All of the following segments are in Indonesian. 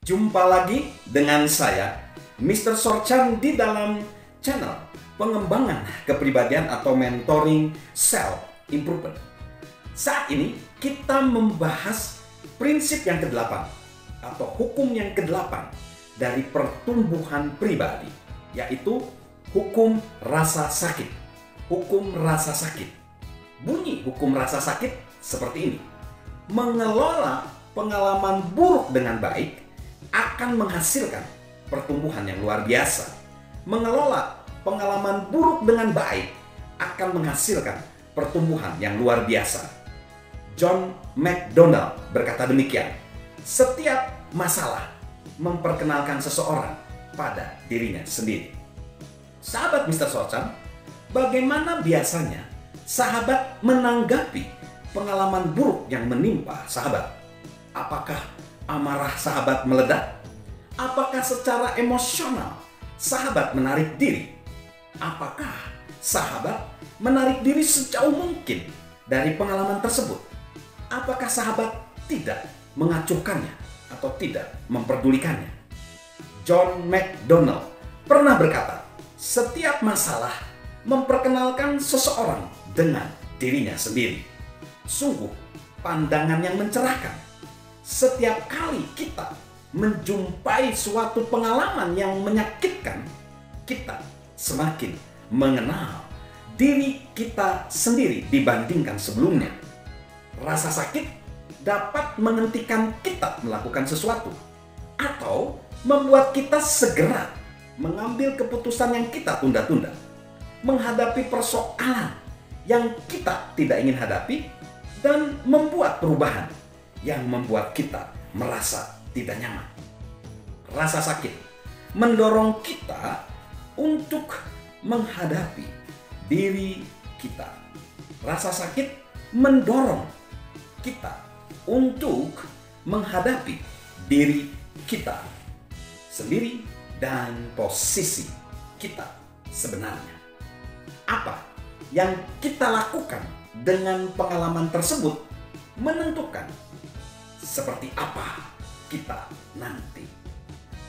Jumpa lagi dengan saya, Mr. Sorchan, di dalam channel pengembangan kepribadian atau mentoring self improvement. Saat ini kita membahas prinsip yang ke-8 atau hukum yang ke-8 dari pertumbuhan pribadi, yaitu hukum rasa sakit. Hukum rasa sakit. Bunyi hukum rasa sakit seperti ini. Mengelola pengalaman buruk dengan baik akan menghasilkan pertumbuhan yang luar biasa. Mengelola pengalaman buruk dengan baik akan menghasilkan pertumbuhan yang luar biasa. John McDonald berkata demikian. Setiap masalah memperkenalkan seseorang pada dirinya sendiri. Sahabat Mr. Sorchan, bagaimana biasanya sahabat menanggapi pengalaman buruk yang menimpa sahabat? Apakah amarah sahabat meledak? Apakah secara emosional sahabat menarik diri? Apakah sahabat menarik diri sejauh mungkin dari pengalaman tersebut? Apakah sahabat tidak mengacuhkannya atau tidak memperdulikannya? John McDonald pernah berkata, setiap masalah memperkenalkan seseorang dengan dirinya sendiri. Sungguh pandangan yang mencerahkan. Setiap kali kita menjumpai suatu pengalaman yang menyakitkan, kita semakin mengenal diri kita sendiri dibandingkan sebelumnya. Rasa sakit dapat menghentikan kita melakukan sesuatu atau membuat kita segera mengambil keputusan yang kita tunda-tunda, menghadapi persoalan yang kita tidak ingin hadapi, dan membuat perubahan yang membuat kita merasa tidak nyaman. Rasa sakit mendorong kita untuk menghadapi diri kita. Rasa sakit mendorong kita untuk menghadapi diri kita sendiri dan posisi kita sebenarnya. Apa yang kita lakukan dengan pengalaman tersebut menentukan seperti apa kita nanti.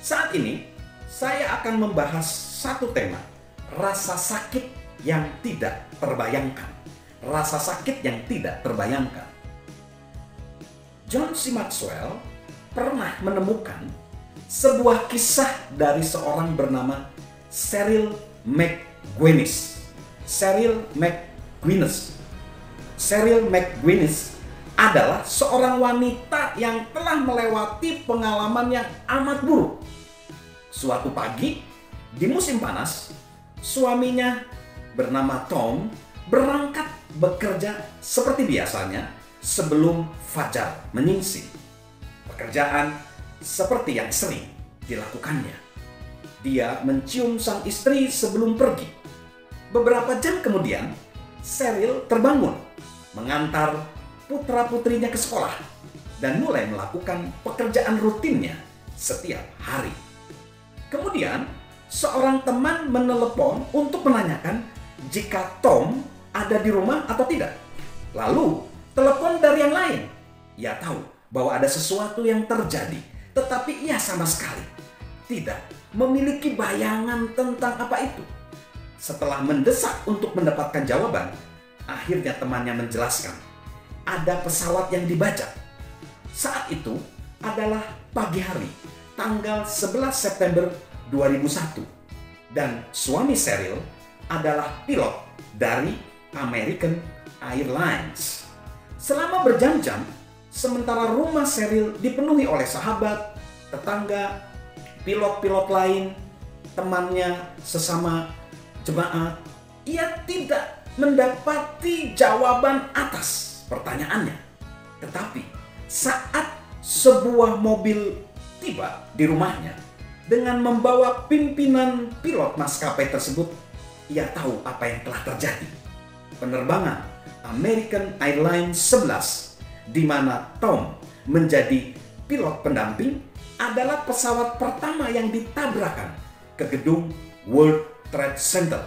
Saat ini saya akan membahas satu tema, rasa sakit yang tidak terbayangkan. Rasa sakit yang tidak terbayangkan. John C. Maxwell pernah menemukan sebuah kisah dari seorang bernama Cheryl McGuinness. Cheryl McGuinness adalah seorang wanita yang telah melewati pengalaman yang amat buruk. Suatu pagi di musim panas, suaminya bernama Tom berangkat bekerja seperti biasanya sebelum fajar menyingsing. Pekerjaan seperti yang sering dilakukannya. Dia mencium sang istri sebelum pergi. Beberapa jam kemudian, Cheryl terbangun, mengantar putra-putrinya ke sekolah, dan mulai melakukan pekerjaan rutinnya setiap hari. Kemudian, seorang teman menelepon untuk menanyakan jika Tom ada di rumah atau tidak. Lalu, telepon dari yang lain. Ia tahu bahwa ada sesuatu yang terjadi, tetapi ia sama sekali tidak memiliki bayangan tentang apa itu. Setelah mendesak untuk mendapatkan jawaban, akhirnya temannya menjelaskan ada pesawat yang dibajak. Saat itu adalah pagi hari, tanggal 11 September 2001, dan suami Cheryl adalah pilot dari American Airlines. Selama berjam-jam, sementara rumah Cheryl dipenuhi oleh sahabat, tetangga, pilot-pilot lain, temannya sesama jemaat, ia tidak mendapati jawaban atas pertanyaannya. Tetapi saat sebuah mobil tiba di rumahnya dengan membawa pimpinan pilot maskapai tersebut, ia tahu apa yang telah terjadi. Penerbangan American Airlines 11, di mana Tom menjadi pilot pendamping, adalah pesawat pertama yang ditabrakkan ke gedung World Trade Center.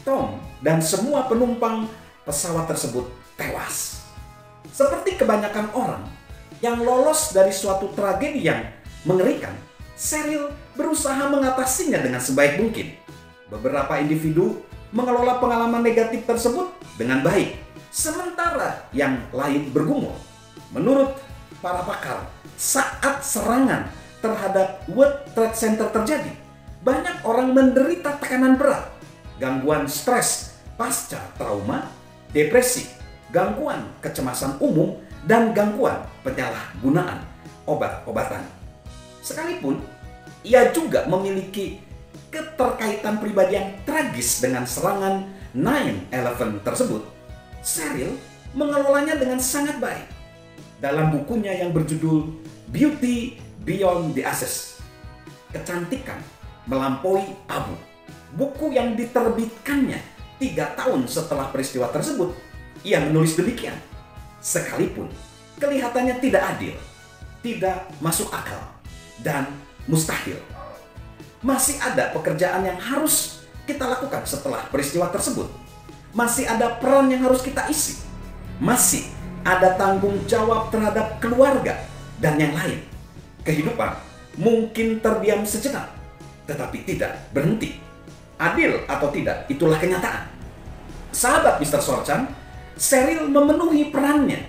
Tom dan semua penumpang pesawat tersebut tewas. Seperti kebanyakan orang yang lolos dari suatu tragedi yang Mengerikan, Cheryl berusaha mengatasinya dengan sebaik mungkin. Beberapa individu mengelola pengalaman negatif tersebut dengan baik, sementara yang lain bergumul. Menurut para pakar, saat serangan terhadap World Trade Center terjadi, banyak orang menderita tekanan berat, gangguan stres pasca trauma, depresi, gangguan kecemasan umum, dan gangguan penyalahgunaan obat-obatan. Sekalipun ia juga memiliki keterkaitan pribadi yang tragis dengan serangan 9/11 tersebut, Cheryl mengelolanya dengan sangat baik. Dalam bukunya yang berjudul Beauty Beyond the Ashes, Kecantikan Melampaui Abu, buku yang diterbitkannya 3 tahun setelah peristiwa tersebut, ia menulis demikian. Sekalipun kelihatannya tidak adil, tidak masuk akal, dan mustahil, masih ada pekerjaan yang harus kita lakukan setelah peristiwa tersebut. Masih ada peran yang harus kita isi. Masih ada tanggung jawab terhadap keluarga dan yang lain. Kehidupan mungkin terdiam sejenak, tetapi tidak berhenti. Adil atau tidak, itulah kenyataan. Sahabat Mr. Sorchan, Cheryl memenuhi perannya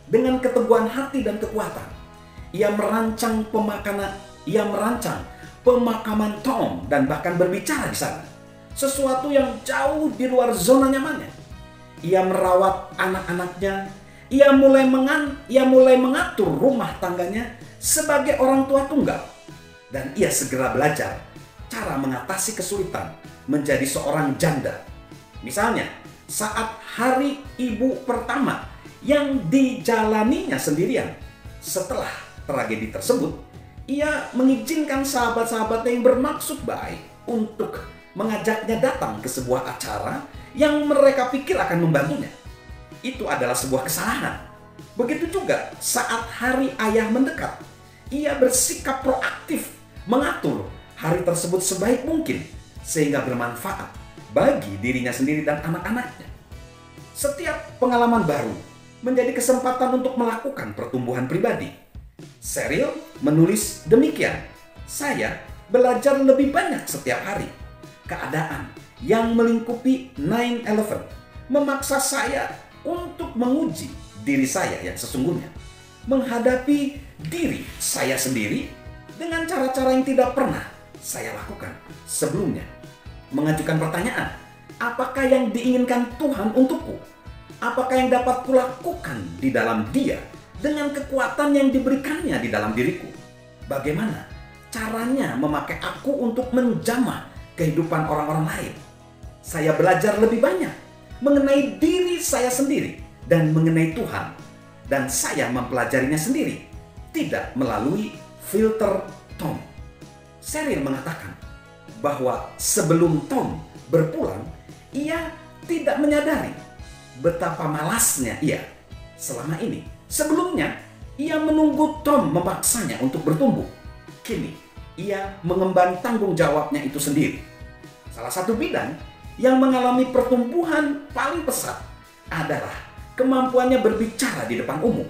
dengan keteguhan hati dan kekuatan. Ia merancang pemakaman Tom dan bahkan berbicara di sana. Sesuatu yang jauh di luar zona nyamannya. Ia merawat anak-anaknya. Ia mulai mengatur rumah tangganya sebagai orang tua tunggal. Dan ia segera belajar cara mengatasi kesulitan menjadi seorang janda. Misalnya, saat hari ibu pertama yang dijalaninya sendirian. Setelah tragedi tersebut, ia mengizinkan sahabat-sahabatnya yang bermaksud baik untuk mengajaknya datang ke sebuah acara yang mereka pikir akan membantunya. Itu adalah sebuah kesalahan. Begitu juga saat hari ayah mendekat, ia bersikap proaktif mengatur hari tersebut sebaik mungkin sehingga bermanfaat bagi dirinya sendiri dan anak-anaknya. Setiap pengalaman baru menjadi kesempatan untuk melakukan pertumbuhan pribadi. Cheryl menulis demikian, "Saya belajar lebih banyak setiap hari. Keadaan yang melingkupi 9/11 memaksa saya untuk menguji diri saya yang sesungguhnya. Menghadapi diri saya sendiri dengan cara-cara yang tidak pernah saya lakukan sebelumnya. Mengajukan pertanyaan, apakah yang diinginkan Tuhan untukku? Apakah yang dapat kulakukan di dalam Dia dengan kekuatan yang diberikannya di dalam diriku? Bagaimana caranya memakai aku untuk menjamah kehidupan orang-orang lain? Saya belajar lebih banyak mengenai diri saya sendiri dan mengenai Tuhan. Dan saya mempelajarinya sendiri, tidak melalui filter Tom." Cheryl mengatakan bahwa sebelum Tom berpulang, ia tidak menyadari betapa malasnya ia selama ini. Sebelumnya, ia menunggu Tom memaksanya untuk bertumbuh. Kini, ia mengemban tanggung jawabnya itu sendiri. Salah satu bidang yang mengalami pertumbuhan paling pesat adalah kemampuannya berbicara di depan umum.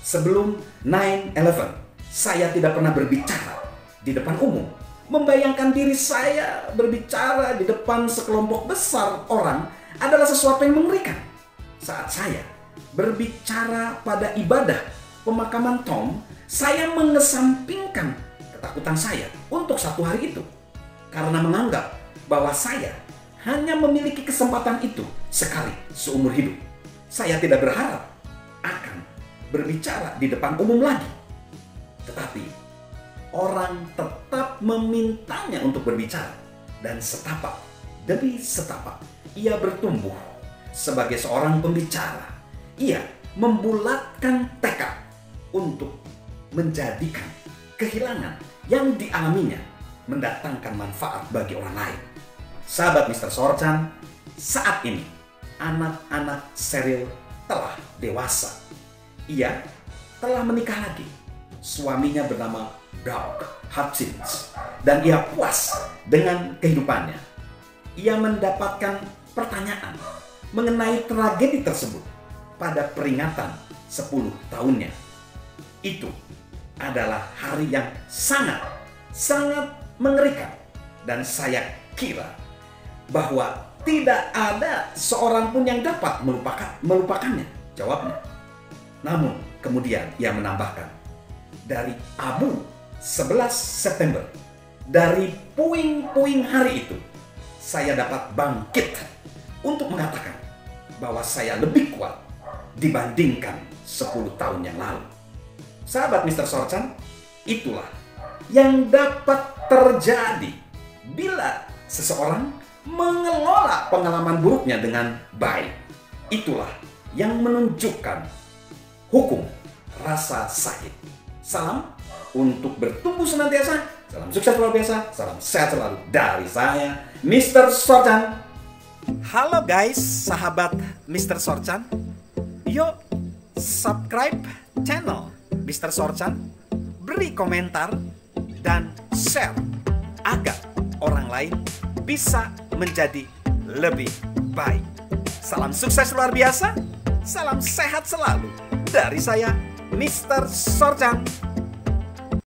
Sebelum 9/11, saya tidak pernah berbicara di depan umum. Membayangkan diri saya berbicara di depan sekelompok besar orang adalah sesuatu yang mengerikan. Saat saya berbicara pada ibadah pemakaman Tom, saya mengesampingkan ketakutan saya untuk satu hari itu. Karena menganggap bahwa saya hanya memiliki kesempatan itu sekali seumur hidup. Saya tidak berharap akan berbicara di depan umum lagi. Tetapi orang tetap memintanya untuk berbicara. Dan setapak demi setapak ia bertumbuh sebagai seorang pembicara. Ia membulatkan tekad untuk menjadikan kehilangan yang dialaminya mendatangkan manfaat bagi orang lain. Sahabat Mr. Sorchan, saat ini anak-anak Cheryl telah dewasa. Ia telah menikah lagi. Suaminya bernama Doug Hutchins dan ia puas dengan kehidupannya. Ia mendapatkan pertanyaan mengenai tragedi tersebut pada peringatan 10 tahunnya. Itu adalah hari yang sangat mengerikan. Dan saya kira bahwa tidak ada seorang pun yang dapat melupakannya. Jawabnya. Namun kemudian ia menambahkan, dari abu 11 September, dari puing-puing hari itu, saya dapat bangkit untuk mengatakan bahwa saya lebih kuat dibandingkan 10 tahun yang lalu. Sahabat Mr. Sorchan, itulah yang dapat terjadi bila seseorang mengelola pengalaman buruknya dengan baik. Itulah yang menunjukkan hukum rasa sakit. Salam untuk bertumbuh senantiasa, salam sukses luar biasa, salam sehat selalu dari saya, Mr. Sorchan. Halo guys, sahabat Mr. Sorchan. Yuk subscribe channel Mr. Sorchan, beri komentar dan share agar orang lain bisa menjadi lebih baik. Salam sukses luar biasa, salam sehat selalu dari saya, Mr. Sorchan.